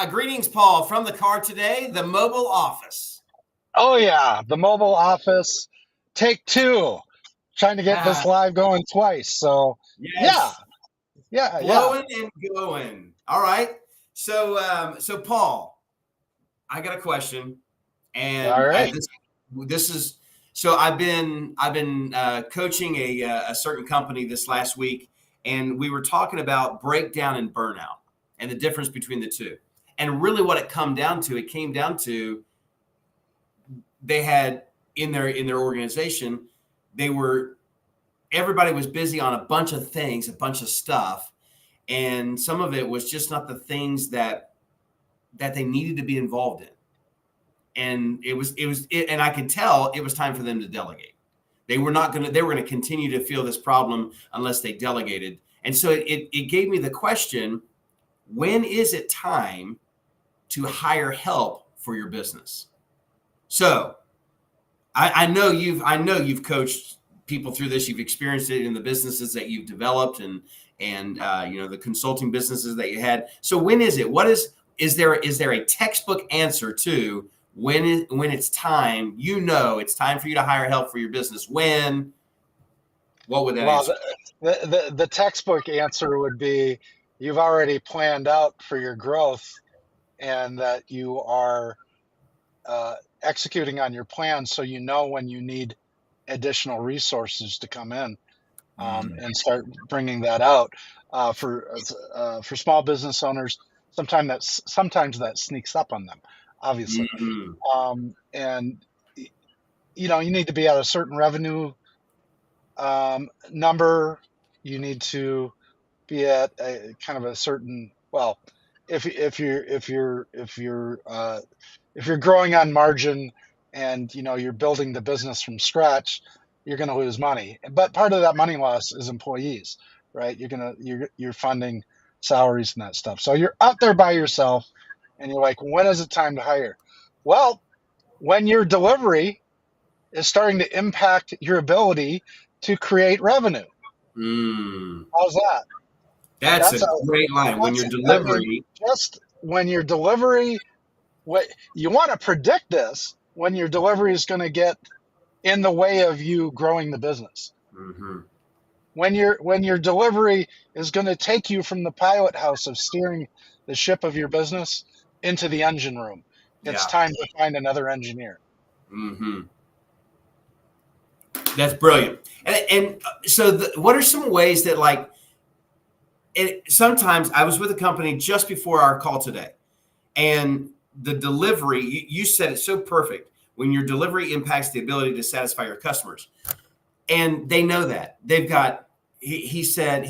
Greetings, Paul, from the car today, the mobile office. Oh yeah, the mobile office, take two. Trying to get this live going twice. So yeah, Yes, yeah. blowing and going. All right. So Paul, I got a question, All and right. this is so I've been coaching a certain company this last week, and we were talking about breakdown and burnout and the difference between the two. And really, what it came down to they had in their organization, they were everybody was busy on a bunch of things, a bunch of stuff, and some of it was just not the things that they needed to be involved in. And and I could tell it was time for them to delegate. They were going to continue to feel this problem unless they delegated. And so it gave me the question, when is it time to hire help for your business? So I know you've coached people through this. You've experienced it in the businesses that you've developed and the consulting businesses that you had. So when is it? Is there a textbook answer to when it's time? It's time for you to hire help for your business. When? What would that Well, answer? the textbook answer would be you've already planned out for your growth and that you are executing on your plan, so you know when you need additional resources to come in and start bringing that out for small business owners. Sometimes that sneaks up on them, obviously, Mm-hmm. and you need to be at a certain revenue number. You need to be at a kind of a certain, well, if you're growing on margin and you're building the business from scratch, you're going to lose money. But part of that money loss is employees, right? You're funding salaries and that stuff. So you're out there by yourself, and you're like, when is it time to hire? Well, when your delivery is starting to impact your ability to create revenue. Mm. How's that? That's a That's a great line. When your I mean, delivery, just when your delivery, what you want to predict this when your delivery is going to get in the way of you growing the business. mm-hmm. When your delivery is going to take you from the pilot house of steering the ship of your business into the engine room. It's Yeah, time to find another engineer. mm-hmm. That's brilliant. What are some ways that sometimes I was with a company just before our call today, and the delivery, you said it so perfect. When your delivery impacts the ability to satisfy your customers, and they know that they've got. He said,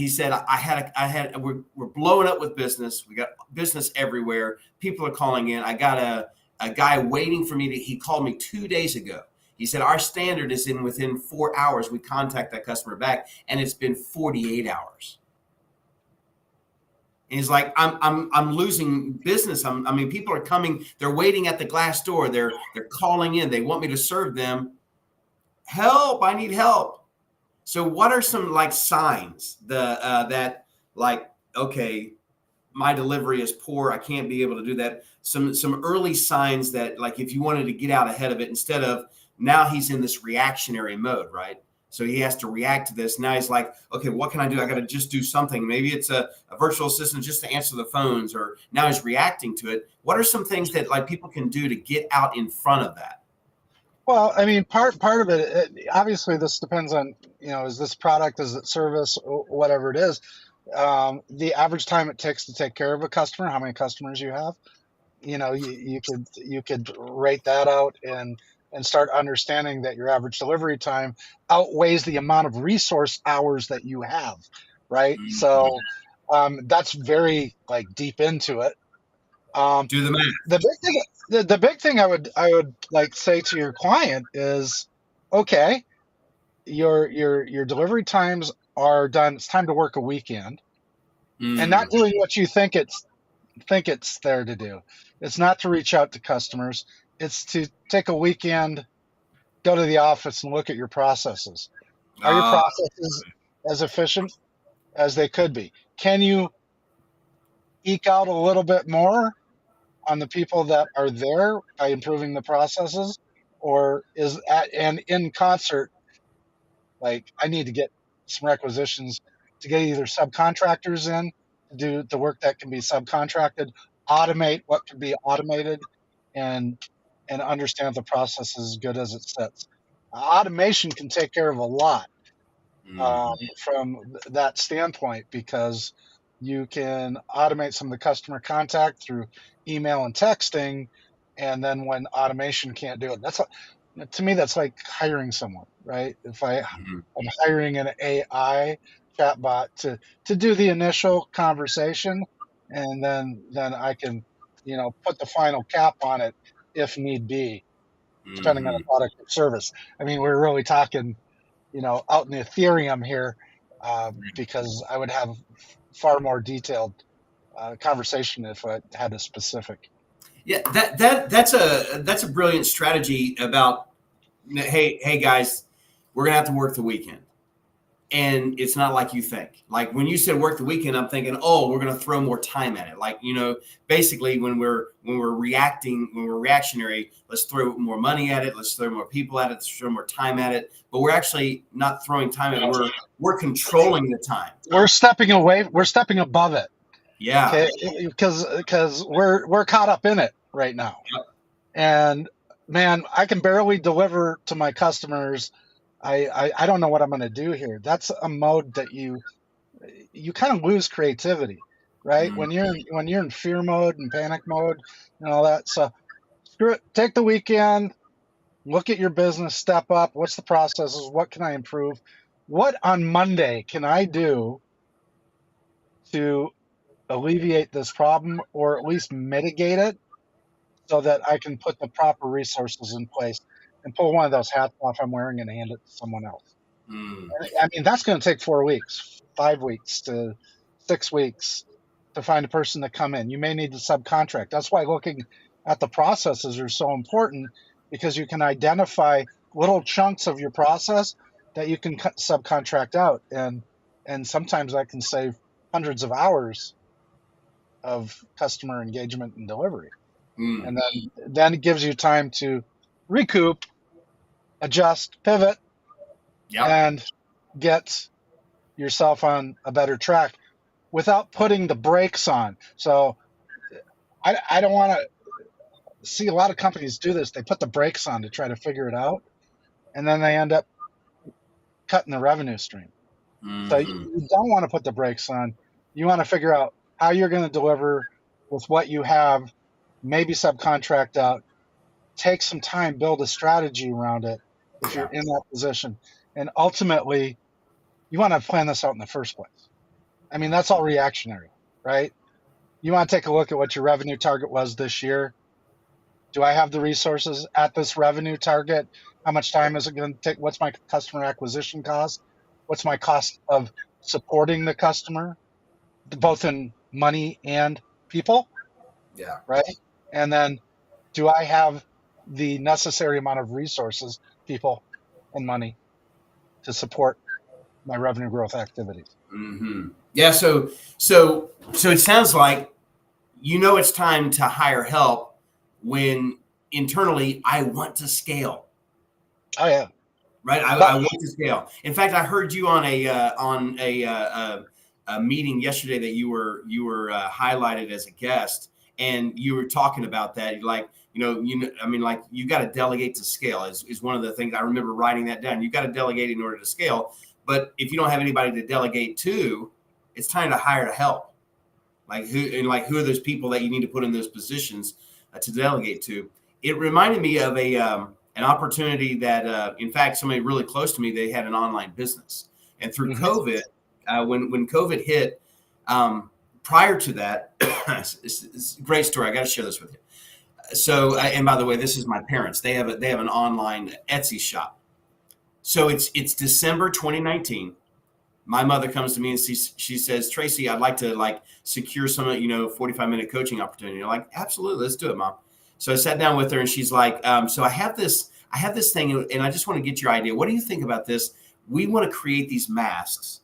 we're blowing up with business. We got business everywhere. People are calling in. I got a guy waiting for me he called me 2 days ago. He said, our standard is within 4 hours, we contact that customer back, and it's been 48 hours. And he's like, I'm losing business. People are coming, they're waiting at the glass door. They're calling in. They want me to serve them. Help, I need help. So what are some signs okay, my delivery is poor, I can't be able to do that. Some early signs that if you wanted to get out ahead of it, instead of now he's in this reactionary mode, right? So he has to react to this. Now he's like, okay, what can I do? I got to just do something. Maybe it's a virtual assistant just to answer the phones, or now he's reacting to it. What are some things that people can do to get out in front of that? Well, I mean, part of obviously this depends on, is this product, is it service, whatever it is. The average time it takes to take care of a customer, how many customers you have, you could rate that out and start understanding that your average delivery time outweighs the amount of resource hours that you have, right? Mm-hmm. So that's very deep into it. Do the math. The big thing I would say to your client is, okay, your delivery times are done. It's time to work a weekend and not doing what you think it's there to do. It's not to reach out to customers. It's to take a weekend, go to the office and look at your processes. Are your processes as efficient as they could be? Can you eke out a little bit more on the people that are there by improving the processes, or is at and in concert, like I need to get some requisitions to get either subcontractors in to do the work that can be subcontracted, automate what can be automated, and understand the process is as good as it sits. Automation can take care of a lot Mhm. from that standpoint, because you can automate some of the customer contact through email and texting, and then when automation can't do it, to me that's like hiring someone, right? If Mhm. I'm hiring an AI chatbot to do the initial conversation, and then I can put the final cap on it if need be, depending on the Mhm. product or service. I mean, we're really talking out in Ethereum here, because I would have far more detailed conversation if I had a specific. Yeah, that's a brilliant strategy about, hey guys, we're gonna have to work the weekend. And it's not like you think. Like when you said work the weekend, I'm thinking, oh, we're going to throw more time at it. Like, basically when we're reacting, when we're reactionary, let's throw more money at it, let's throw more people at it, let's throw more time at it. But we're actually not throwing time at it. We're controlling the time. We're stepping away. We're stepping above it. Yeah. Okay, because we're caught up in it right now, Yep. and man, I can barely deliver to my customers. I don't know what I'm going to do here. That's a mode that you kind of lose creativity, right? Mm, When you're in fear mode and panic mode and all that. So screw it. Take the weekend. Look at your business. Step up. What's the processes? What can I improve? What on Monday can I do to alleviate this problem, or at least mitigate it, so that I can put the proper resources in place and pull one of those hats off I'm wearing and hand it to someone else. mm, I mean, that's going to take 4 weeks, 5 weeks to 6 weeks to find a person to come in. You may need to subcontract. That's why looking at the processes are so important, because you can identify little chunks of your process that you can subcontract out, and sometimes that can save hundreds of hours of customer engagement and delivery. mm. And then it gives you time to recoup, adjust, pivot, Yep. and get yourself on a better track without putting the brakes on. So I don't want to see a lot of companies do this. They put the brakes on to try to figure it out, and then they end up cutting the revenue stream. So Hmm. you don't want to put the brakes on. You want to figure out how you're going to deliver with what you have, maybe subcontract out, take some time, build a strategy around it if you're Yeah. in that position. And ultimately, you want to plan this out in the first place. I mean, that's all reactionary, right? You want to take a look at what your revenue target was this year. Do I have the resources at this revenue target? How much time is it going to take? What's my customer acquisition cost? What's my cost of supporting the customer, both in money and people, Yeah. right? And then do I have the necessary amount of resources, people, and money to support my revenue growth activities? Yeah. So it sounds like it's time to hire help when internally I want to scale. Oh yeah, Right. but I want to scale. In fact, I heard you on a meeting yesterday that you were highlighted as a guest, and you were talking about that. Like, I mean, like you got to delegate to scale is one of the things I remember writing that down. You got to delegate in order to scale. But if you don't have anybody to delegate to, it's time to hire help. Who are those people that you need to put in those positions to delegate to? It reminded me of an opportunity that, in fact, somebody really close to me, they had an online business, and through mhm. COVID, when COVID hit, prior to that, it's a great story. I got to share this with you. So, and by the way, this is my parents. They have an online Etsy shop. So it's December 2019. My mother comes to me and she says, Tracy, I'd like to secure some 45-minute coaching opportunity. I'm like, absolutely, let's do it, Mom. So I sat down with her and she's like, so I have this thing and I just want to get your idea. What do you think about this? We want to create these masks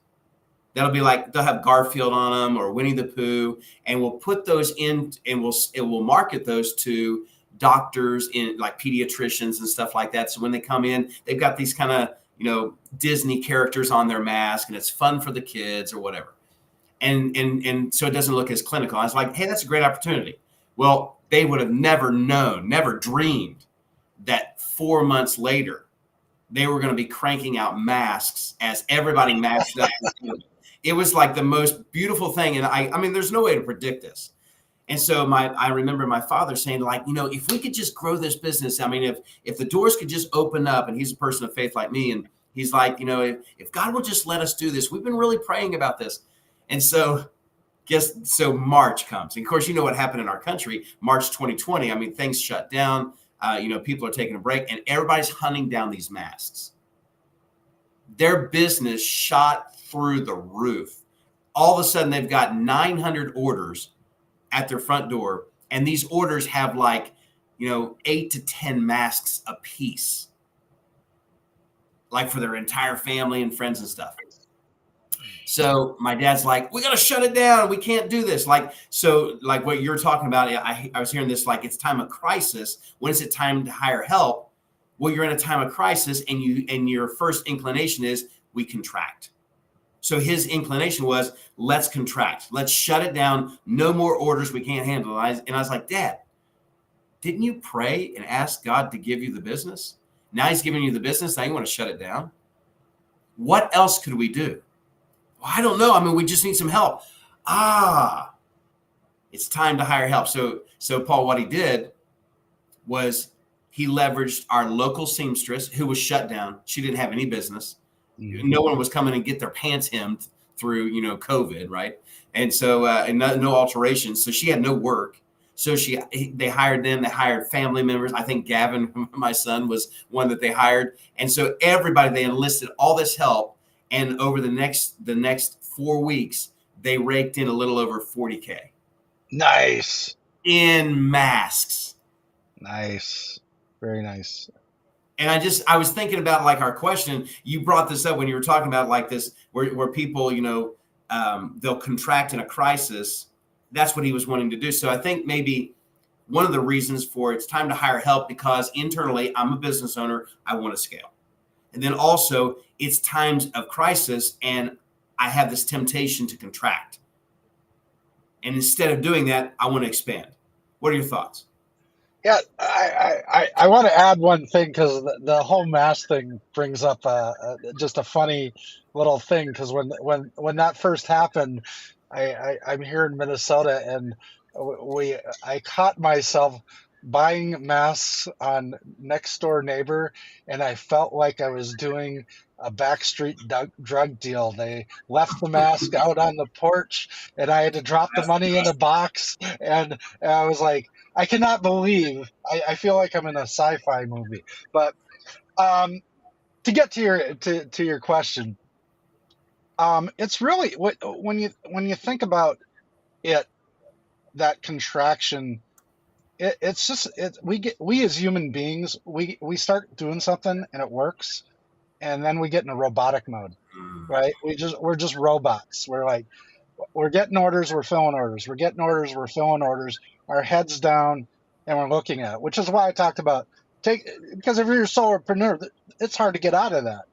That'll be like they'll have Garfield on them or Winnie the Pooh, and we'll put those in, and we'll market those to doctors in like pediatricians and stuff like that. So when they come in, they've got these kind of Disney characters on their mask, and it's fun for the kids or whatever. And so it doesn't look as clinical. I was like, hey, that's a great opportunity. Well, they would have never known, never dreamed that 4 months later they were going to be cranking out masks as everybody masked up. It was like the most beautiful thing. And I mean, there's no way to predict this. And so I remember my father saying, like, if we could just grow this business, I mean, if the doors could just open up, and he's a person of faith like me, and he's like, if God will just let us do this, we've been really praying about this. And so March comes. And of course, what happened in our country, March 2020, I mean, things shut down, people are taking a break, and everybody's hunting down these masks. Their business shot through the roof. All of a sudden, they've got 900 orders at their front door, and these orders have 8 to 10 masks a piece, like for their entire family and friends and stuff. So my dad's like, we got to shut it down. We can't do this. Like what you're talking about, I was hearing this, like it's time of crisis. When is it time to hire help? Well, you're in a time of crisis, and your first inclination is we contract. So his inclination was, let's contract. Let's shut it down. No more orders we can't handle. And I was like, Dad, didn't you pray and ask God to give you the business? Now he's giving you the business. Now you want to shut it down? What else could we do? Well, I don't know. I mean, we just need some help. It's time to hire help. So Paul, what he did was he leveraged our local seamstress who was shut down. She didn't have any business. No one was coming and get their pants hemmed through, COVID, right? And so, and no alterations. So she had no work. So they hired them. They hired family members. I think Gavin, my son, was one that they hired. And so everybody, they enlisted all this help. And over the next 4 weeks, they raked in a little over $40K. Nice. In masks. Nice. Very nice. And I was thinking about like our question. You brought this up when you were talking about like this, where people, they'll contract in a crisis. That's what he was wanting to do. So I think maybe one of the reasons for it's time to hire help, because internally I'm a business owner. I want to scale. And then also it's times of crisis, and I have this temptation to contract. And instead of doing that, I want to expand. What are your thoughts? Yeah, I want to add one thing, because the whole mask thing brings up just a funny little thing. Because when that first happened, I'm here in Minnesota, and I caught myself buying masks on next door neighbor, and I felt like I was doing a backstreet drug deal. They left the mask out on the porch, and I had to drop the money in a box, and I was like, I cannot believe, I feel like I'm in a sci-fi movie. But to get to your question, it's really when you think about it, that contraction. It's just we as human beings, we start doing something and it works, and then we get in a robotic mode, right? We're just robots. We're like, we're getting orders, we're filling orders, we're getting orders, we're filling orders. Our heads down, and we're looking at it, which is why I talked about because if you're a solopreneur, it's hard to get out of that.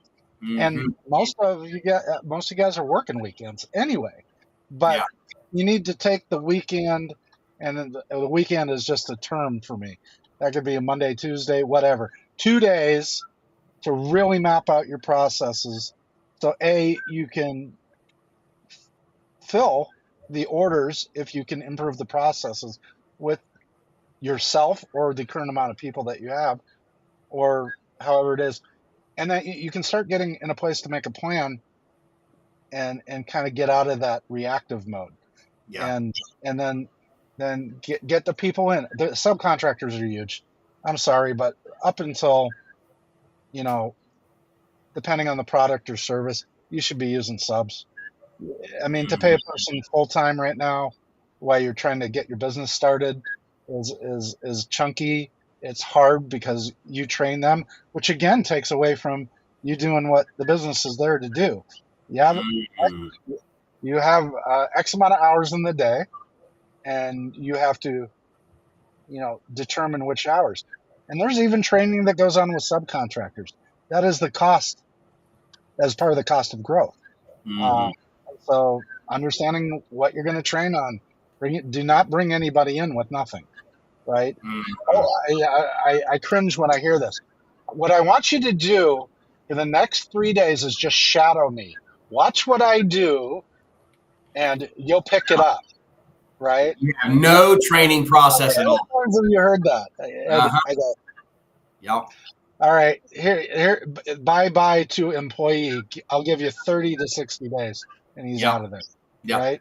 Mm-hmm. And most of you guys are working weekends anyway, but you need to take the weekend. And then the weekend is just a term for me. That could be a Monday, Tuesday, whatever. 2 days to really map out your processes. So you can fill the orders if you can improve the processes with yourself or the current amount of people that you have, or however it is. And then you can start getting in a place to make a plan and kind of get out of that reactive mode. Yeah. And then get the people in. The subcontractors are huge. I'm sorry, but up until, depending on the product or service, you should be using subs. I mean, to pay a person full time right now while you're trying to get your business started is chunky. It's hard because you train them, which again takes away from you doing what the business is there to do. Yeah, You have X amount of hours in the day, and you have to, determine which hours. And there's even training that goes on with subcontractors. That is the cost, as part of the cost of growth. Uh, Hmm. so understanding what you're going to train on, do not bring anybody in with nothing, right? Oh, Hmm. I cringe when I hear this. What I want you to do for the next 3 days is just shadow me. Watch what I do, and you'll pick it up, right? You have no training process How at many all. times have you heard that? Uh-huh. I go, Yep. all right, here, bye bye to employee. I'll give you 30 to 60 days, and he's Yep. out of there, Yep. right?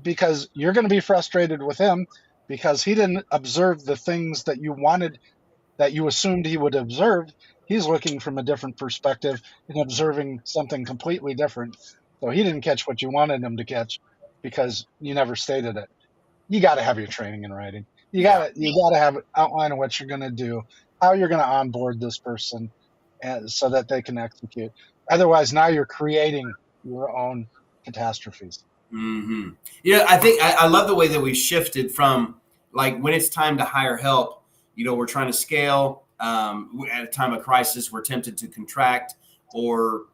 Because you're going to be frustrated with him because he didn't observe the things that you wanted, that you assumed he would observe. He's looking from a different perspective and observing something completely different. So he didn't catch what you wanted him to catch because you never stated it. You got to have your training in writing. Yeah. You got to have an outline of what you're going to do, how you're going to onboard this person, and so that they can execute. Otherwise, now you're creating your own catastrophes. Hmm. I think I love the way that we shifted from like when it's time to hire help. We're trying to scale. At a time of crisis, we're tempted to contract, or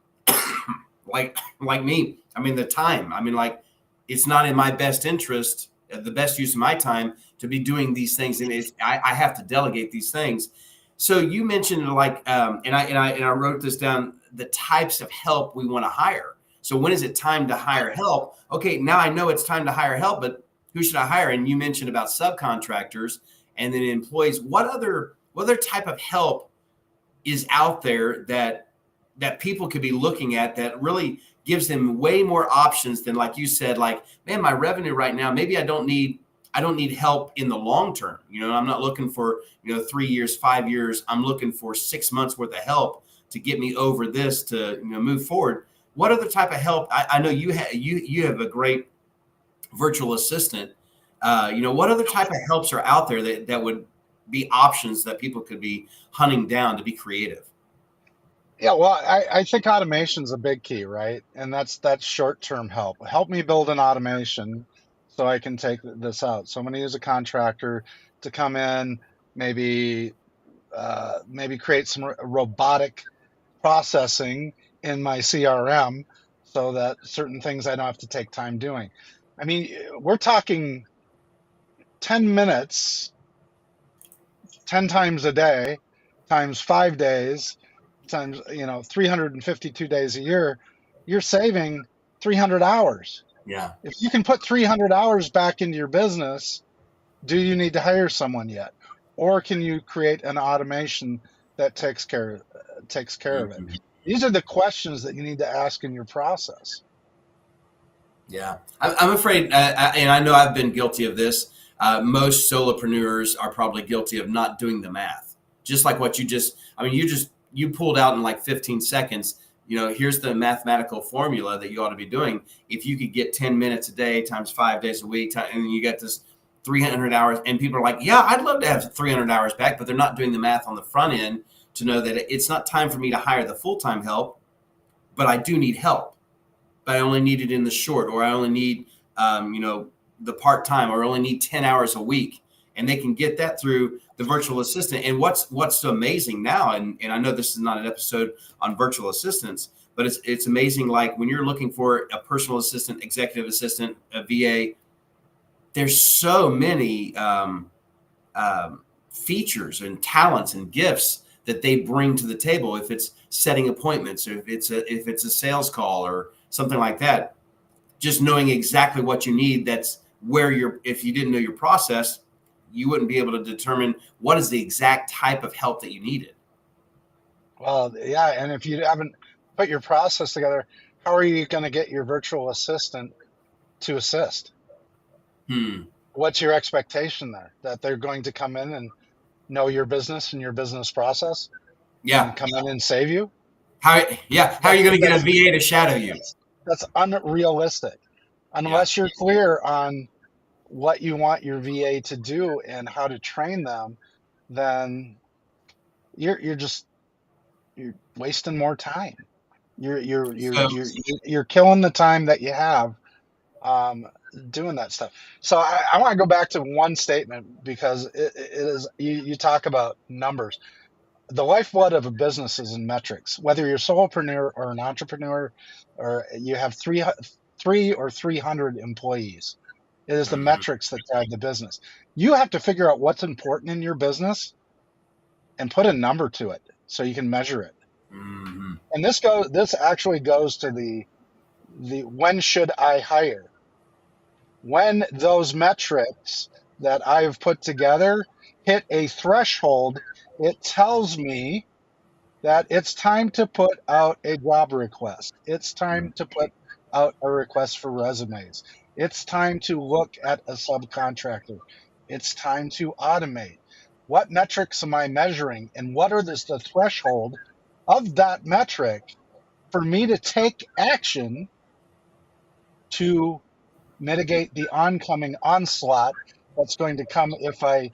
like me. I mean, the time. I mean, like it's not in my best interest, the best use of my time to be doing these things, and I have to delegate these things. So you mentioned like, and I wrote this down. The types of help we want to hire. So when is it time to hire help? Okay, now I know it's time to hire help, but who should I hire? And you mentioned about subcontractors and then employees. What other type of help is out there that people could be looking at that really gives them way more options than, like you said, like, man, my revenue right now, maybe I don't need help in the long term. I'm not looking for 3 years, 5 years. I'm looking for 6 months worth of help to get me over this, to move forward. What other type of help? I know you have a great virtual assistant. What other type of helps are out there that would be options that people could be hunting down to be creative? Yeah, well, I think automation's a big key, right? And that's short-term help. Help me build an automation so I can take this out. So I'm going to use a contractor to come in, maybe maybe create some robotic processing in my CRM so that certain things I don't have to take time doing. I mean, we're talking 10 minutes, 10 times a day, times 5 days, times 352 days a year. You're saving 300 hours. Yeah. If you can put 300 hours back into your business, do you need to hire someone yet, or can you create an automation that takes care of it? Mhm. These are the questions that you need to ask in your process. Yeah, I'm afraid, and I know I've been guilty of this. Most solopreneurs are probably guilty of not doing the math. Just like what I mean, you pulled out in like 15 seconds. Here's the mathematical formula that you ought to be doing. If you could get 10 minutes a day times 5 days a week, and you get this 300 hours, and people are like, yeah, I'd love to have 300 hours back, but they're not doing the math on the front end to know that it's not time for me to hire the full-time help, but I do need help, but I only need it in the short, or I only need, the part time, or I only need 10 hours a week. And they can get that through the virtual assistant. And what's so amazing now, and I know this is not an episode on virtual assistants, but it's amazing. Like when you're looking for a personal assistant, executive assistant, a VA, there's so many features and talents and gifts that they bring to the table. If it's setting appointments, or if it's a sales call or something like that, just knowing exactly what you need. That's where if you didn't know your process, you wouldn't be able to determine what is the exact type of help that you needed. Well, yeah, and if you haven't put your process together, how are you going to get your virtual assistant to assist? Hmm. What's your expectation there? That they're going to come in and know your business and your business process Yeah. and come in and save you? How are That's you going to get a that's VA to shadow you? that's unrealistic Yeah. unless you're clear on what you want your VA to do and how to train them. Then you're wasting more time. You're you're you're So, you're you're killing the time that you have um, doing that stuff. So I want to go back to one statement because it is you talk about numbers. The lifeblood of a business is in metrics. Whether you're a solopreneur or an entrepreneur, or you have three or 300 employees, it is the mhm, metrics that drive the business. You have to figure out what's important in your business and put a number to it so you can measure it. mhm, And this actually goes to the when should I hire? When those metrics that I've put together hit a threshold, it tells me that it's time to put out a job request. It's time to put out a request for resumes. It's time to look at a subcontractor. It's time to automate. What metrics am I measuring, and what are the threshold of that metric for me to take action to mitigate the oncoming onslaught that's going to come if I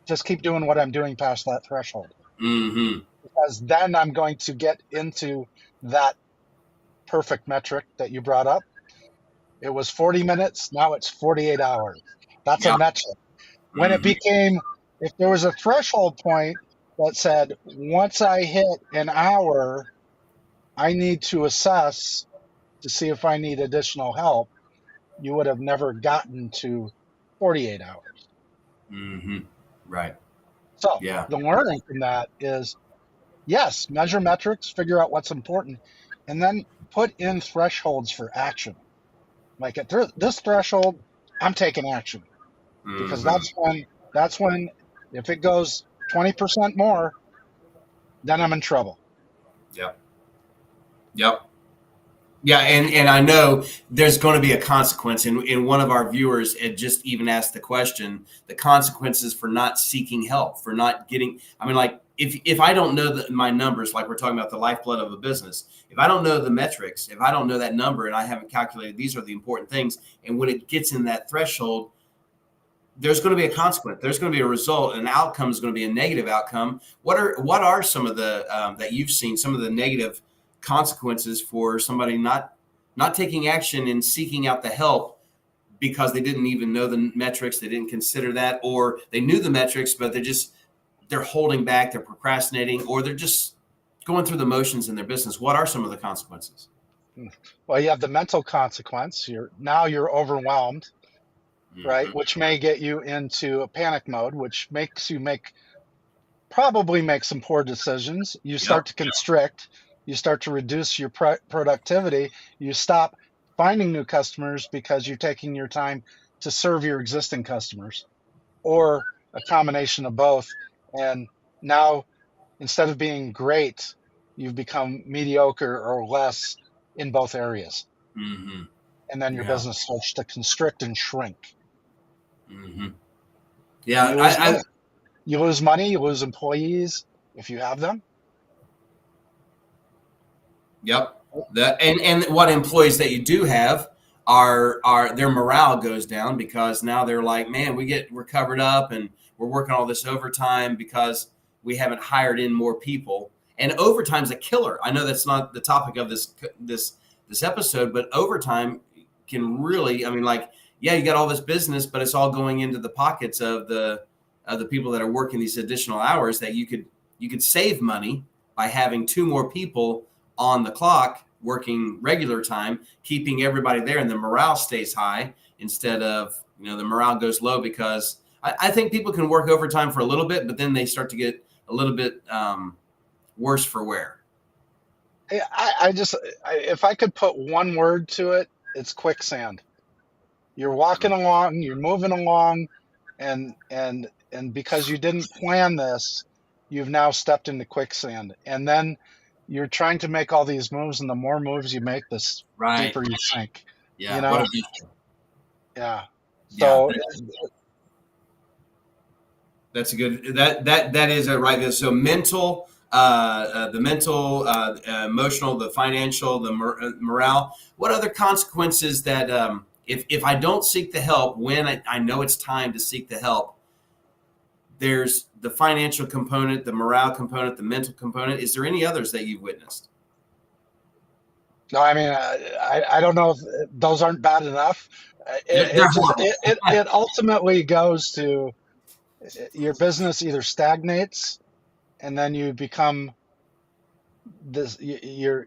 just keep doing what I'm doing past that threshold? mhm. Because then I'm going to get into that perfect metric that you brought up. It was 40 minutes. Now it's 48 hours. That's a Yeah. metric. When it Mhm. became, if there was a threshold point that said, once I hit an hour, I need to assess to see if I need additional help, you would have never gotten to 48 hours. Mhm. Right. So Yeah. the learning from that is yes, measure metrics, figure out what's important, and then put in thresholds for action. Like at this threshold, I'm taking action because Mhm. that's when if it goes 20% more, then I'm in trouble. Yep. Yep. Yeah, and I know there's going to be a consequence. And one of our viewers had just even asked the question: the consequences for not seeking help, for not getting. I mean, like if I don't know my numbers, like we're talking about the lifeblood of a business, if I don't know the metrics, if I don't know that number, and I haven't calculated these are the important things, and when it gets in that threshold, there's going to be a consequence. There's going to be a result. An outcome is going to be a negative outcome. What are some of the that you've seen? Some of the negative consequences for somebody not taking action and seeking out the help because they didn't even know the metrics, they didn't consider that, or they knew the metrics but they're holding back, they're procrastinating, or they're just going through the motions in their business. What are some of the consequences? Well, you have the mental consequence. You're overwhelmed, right? Mm-hmm. Which may get you into a panic mode, which makes you probably make some poor decisions. You Yep. start to constrict, you start to reduce your productivity, you stop finding new customers because you're taking your time to serve your existing customers, or a combination of both. And now, instead of being great, you've become mediocre or less in both areas. Mm-hmm. And then your Yeah. business starts to constrict and shrink. Mm-hmm. And Yeah. you lose money. You lose employees if you have them. Yep. And what employees that you do have are their morale goes down because now they're like, man, we're covered up and we're working all this overtime because we haven't hired in more people. And overtime's a killer. I know that's not the topic of this episode, but overtime can really, I mean, like, yeah, you got all this business, but it's all going into the pockets of the people that are working these additional hours that you could save money by having two more people on the clock working regular time, keeping everybody there, and the morale stays high instead of the morale goes low because I think people can work overtime for a little bit, but then they start to get a little bit worse for wear. If I could put one word to it, it's quicksand. You're walking along, you're moving along, and because you didn't plan this, you've now stepped into quicksand. And then you're trying to make all these moves, and the more moves you make, the Right. deeper you sink. You Yeah. What know? a Yeah. yeah. So That's a good that is a right. So mental, the mental, emotional, the financial, the morale. What other consequences that if I don't seek the help when I know it's time to seek the help? There's the financial component, the morale component, the mental component. Is there any others that you've witnessed? No, I mean, I don't know if those aren't bad enough. They're It just horrible. it ultimately goes to your business either stagnates and then you become this your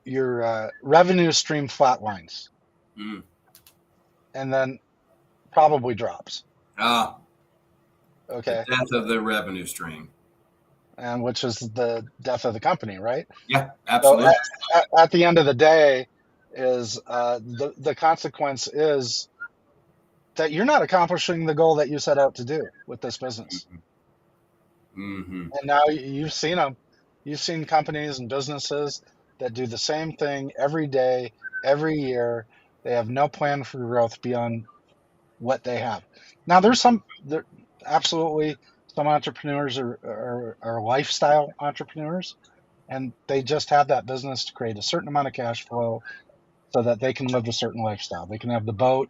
your revenue stream flatlines Mm. and then probably drops. Ah, the Okay, death of the revenue stream. and which is the death of the company, right? Yeah, So absolutely. at the end of the day, is the consequence is that you're not accomplishing the goal that you set out to do with this business. Mm-hmm. And now you've seen them. You've seen companies and businesses that do the same thing every day, every year. They have no plan for growth beyond what they have. Now, there absolutely some entrepreneurs are lifestyle entrepreneurs, and they just have that business to create a certain amount of cash flow so that they can live a certain lifestyle. They can have the boat,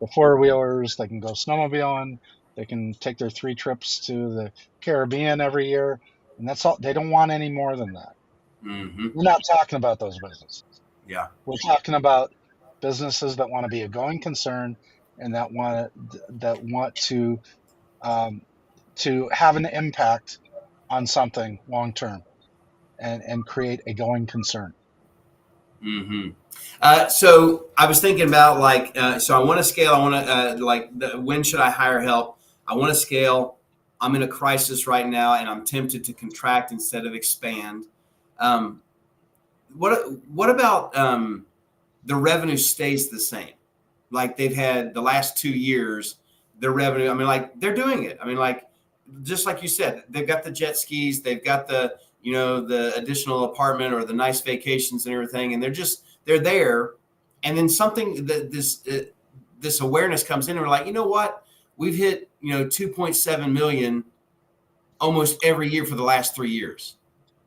the four wheelers, they can go snowmobiling, they can take their 3 trips to the Caribbean every year, and that's all. They don't want any more than that. Mm-hmm. We're not talking about those businesses. Yeah. We're talking about businesses that want to be a going concern and that want um, to have an impact on something long term and create a going concern. Mm-hmm. So I was thinking about like, so I want to scale. I want to when should I hire help? I want to scale. I'm in a crisis right now, and I'm tempted to contract instead of expand. Um, what about the revenue stays the same? Like they've had the last 2 years, their revenue. I mean, like they're doing it. I mean, like just like you said, they've got the jet skis, they've got the additional apartment or the nice vacations and everything, and they're there. And then something that this awareness comes in, and we're like, you know what? We've hit 2.7 million almost every year for the last 3 years,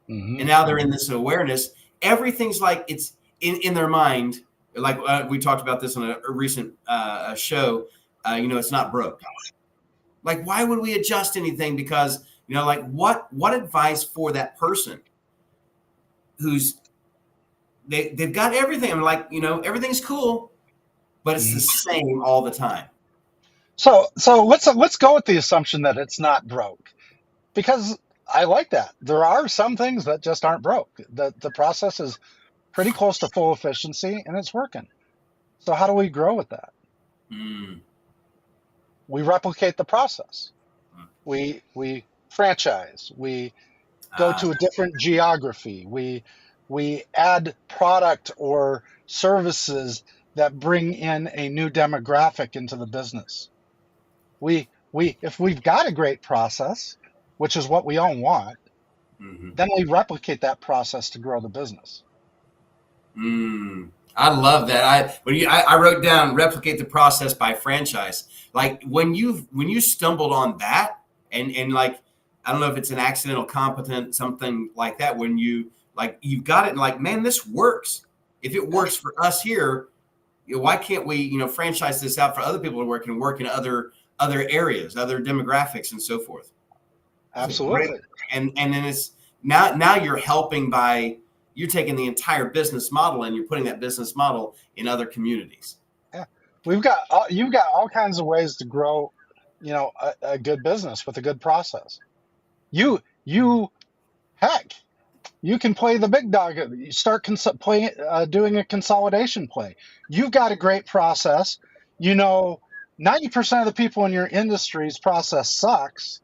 Hmm. and now they're in this awareness. Everything's like it's in their mind. Like we talked about this on a recent show. It's not broke. Like, why would we adjust anything? Because like what advice for that person who's they've got everything. I'm like, everything's cool, but it's the Hmm. same all the time. So let's go with the assumption that it's not broke because I like that. There are some things that just aren't broke. The process is pretty close to full efficiency and it's working. So how do we grow with that? Mm. We replicate the process. We franchise. We go Uh, to a different geography. We add product or services that bring in a new demographic into the business. We if we've got a great process, which is what we all want, mhm. then we replicate that process to grow the business. I love that. I wrote down replicate the process by franchise. Like when you stumbled on that and like I don't know if it's an accidental competent something like that when you've got it and like man this works. If it Yeah, works for us here, why can't we franchise this out for other people to work in other areas, other demographics and so forth. That's a great absolutely. and then it's now you're helping by you're taking the entire business model and you're putting that business model in other communities. Yeah, you've got all kinds of ways to grow, a good business with a good process. You heck, you can play the big dog. You start doing a consolidation play. You've got a great process. You know, 90% of the people in your industry's process sucks.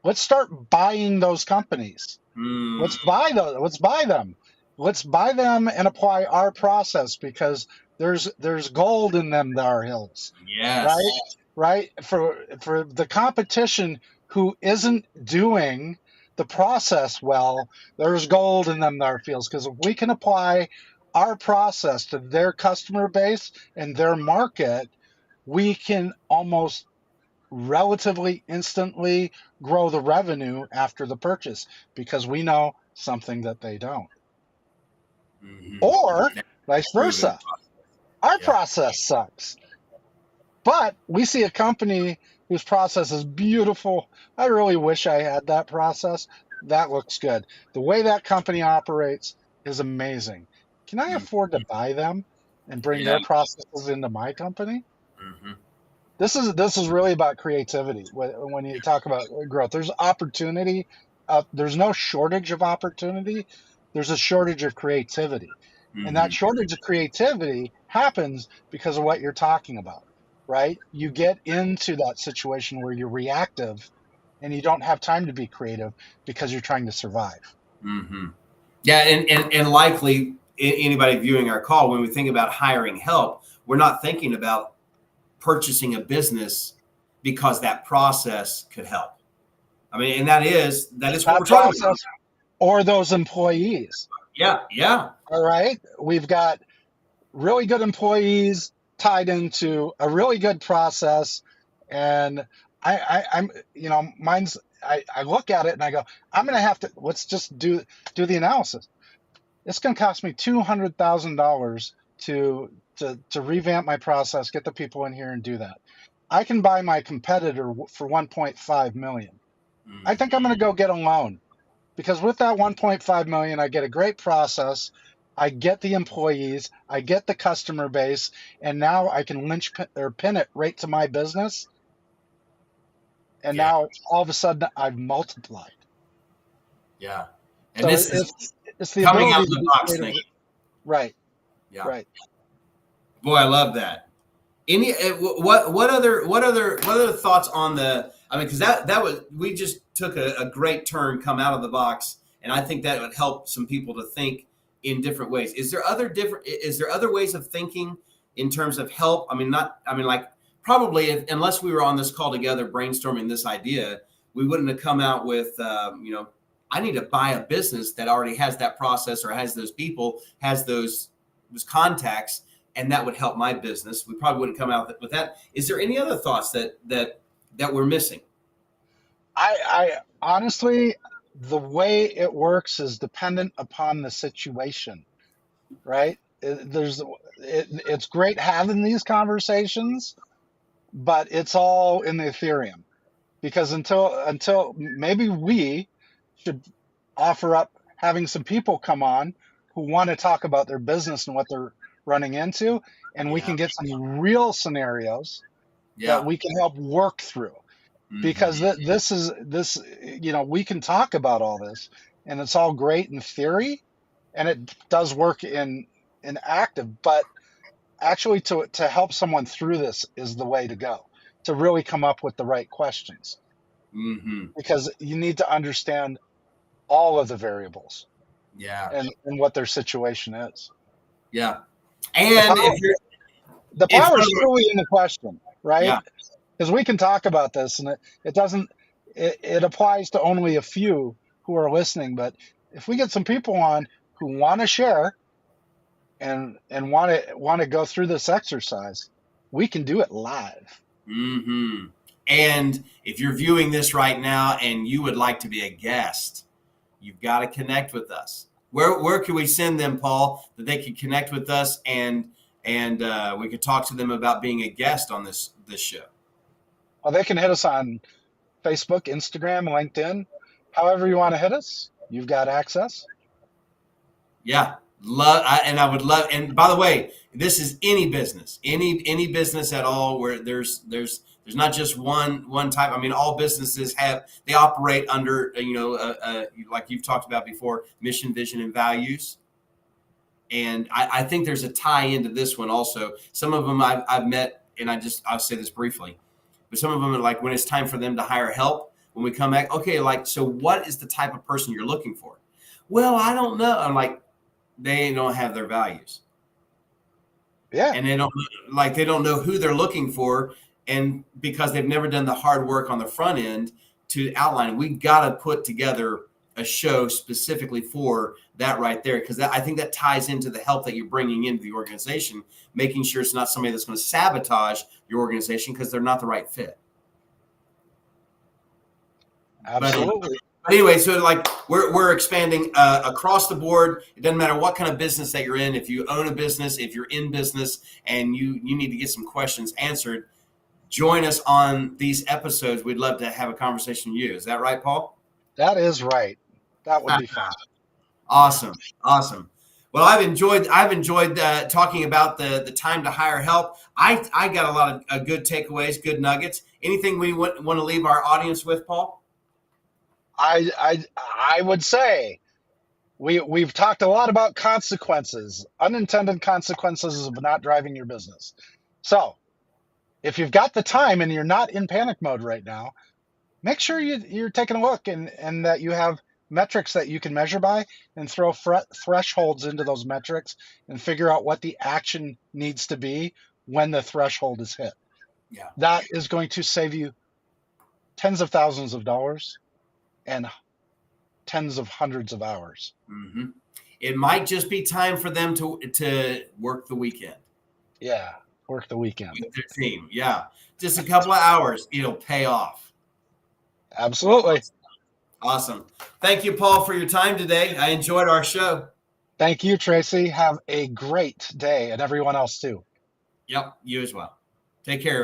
Let's start buying those companies. Mm, Let's buy them. Let's buy them and apply our process because there's gold in them there hills, right? yes. Right? For the competition who isn't doing the process well, there's gold in them there fields because if we can apply our process to their customer base and their market, we can almost relatively instantly grow the revenue after the purchase because we know something that they don't. Hmm. Or That's vice proven. versa. Our Yeah. process sucks, but we see a company whose process is beautiful. I really wish I had that process. That looks good. The way that company operates, is amazing. Can I Mhm. afford to buy them and bring Yeah. their processes into my company? Hmm. This is really about creativity. When you talk about growth, there's opportunity. There's no shortage of opportunity. There's a shortage of creativity, and that Hmm. shortage of creativity happens because of what you're talking about, right? You get into that situation where you're reactive, and you don't have time to be creative because you're trying to survive. Hmm. Yeah, and likely anybody viewing our call, when we think about hiring help, we're not thinking about purchasing a business because that process could help. I mean, and that is what That we're talking about. process or those employees. Yeah, yeah, All right, we've got really good employees tied into a really good process. And I'm, mine's, I look at it and I go, I'm going to have to, let's just do the analysis. It's going to cost me $200,000 to revamp my process, get the people in here and do that. I can buy my competitor for 1.5 million. I think hmm, I'm going to go get a loan because with that 1.5 million, I get a great process. I get the employees, I get the customer base, and now I can or pin it right to my business. And yeah, now all of a sudden I've multiplied. yeah. And So this is it's the coming out ability of to the be box creative. thinking. Right, Yeah, right. boy, I love that. Any what other thoughts on the? I mean, because that was we just took a great turn, come out of the box, and I think that would help some people to think in different ways. Is there other ways of thinking in terms of help? I mean, not. I mean, like probably unless we were on this call together brainstorming this idea, we wouldn't have come out with I need to buy a business that already has that process or has those people, has those contacts, and that would help my business. We probably wouldn't come out with that. Is there any other thoughts that we're missing? I honestly, the way it works is dependent upon the situation, right? It's great having these conversations, but it's all in the Ethereum because until maybe we should offer up having some people come on who want to talk about their business and what they're running into, and we Yeah, can get some real scenarios that yeah, we can help work through because hmm, this we can talk about all this and it's all great in theory and it does work in active, but actually to help someone through this is the way to go, to really come up with the right questions hmm, because you need to understand all of the variables yeah, and what their situation is. yeah. The And power the if power is truly in the question, right? yeah, Because we can talk about this and it doesn't it applies to only a few who are listening, but if we get some people on who want to share and want to go through this exercise, we can do it live. hmm. And if you're viewing this right now and you would like to be a guest, you've got to connect with us. Where can we send them, Paul, that they can connect with us and we could talk to them about being a guest on this show? Well, they can hit us on Facebook, Instagram, LinkedIn, however you want to hit us. You've got access. Yeah, and I would love. And by the way, this is any business, any business at all, where there's not just one type. I mean, all businesses they operate under like you've talked about before, mission, vision, and values. And I think there's a tie into this one also. Some of them I've met, and I'll say this briefly, but some of them are like when it's time for them to hire help. When we come back, okay, like so, what is the type of person you're looking for? Well, I don't know. I'm like, they don't have their values, Yeah, and they don't know who they're looking for, and because they've never done the hard work on the front end to outline, we got to put together a show specifically for that right there, because I think that ties into the help that you're bringing into the organization, making sure it's not somebody that's going to sabotage your organization because they're not the right fit. But absolutely. anyway, so like we're expanding across the board. It doesn't matter what kind of business that you're in. If you own a business, if you're in business, and you need to get some questions answered, join us on these episodes. We'd love to have a conversation with you. Is that right, Paul? That is right. That would be fun. Awesome, awesome. Well, I've enjoyed talking about the time to hire help. I got a lot of good takeaways, good nuggets. Anything we want to leave our audience with, Paul? I would say we've talked a lot about consequences, unintended consequences of not driving your business. So if you've got the time and you're not in panic mode right now, make sure you're taking a look and that you have metrics that you can measure by and throw thresholds into those metrics and figure out what the action needs to be when the threshold is hit. Yeah. That is going to save you tens of thousands of dollars and tens of hundreds of hours. Mm-hmm. It might just be time for them to work the weekend. Yeah, work the weekend with their team. Yeah, just a couple of hours, it'll pay off. Absolutely. Awesome. Thank you, Paul, for your time today. I enjoyed our show. Thank you, Tracy. Have a great day, and everyone else too. Yep, you as well. Take care.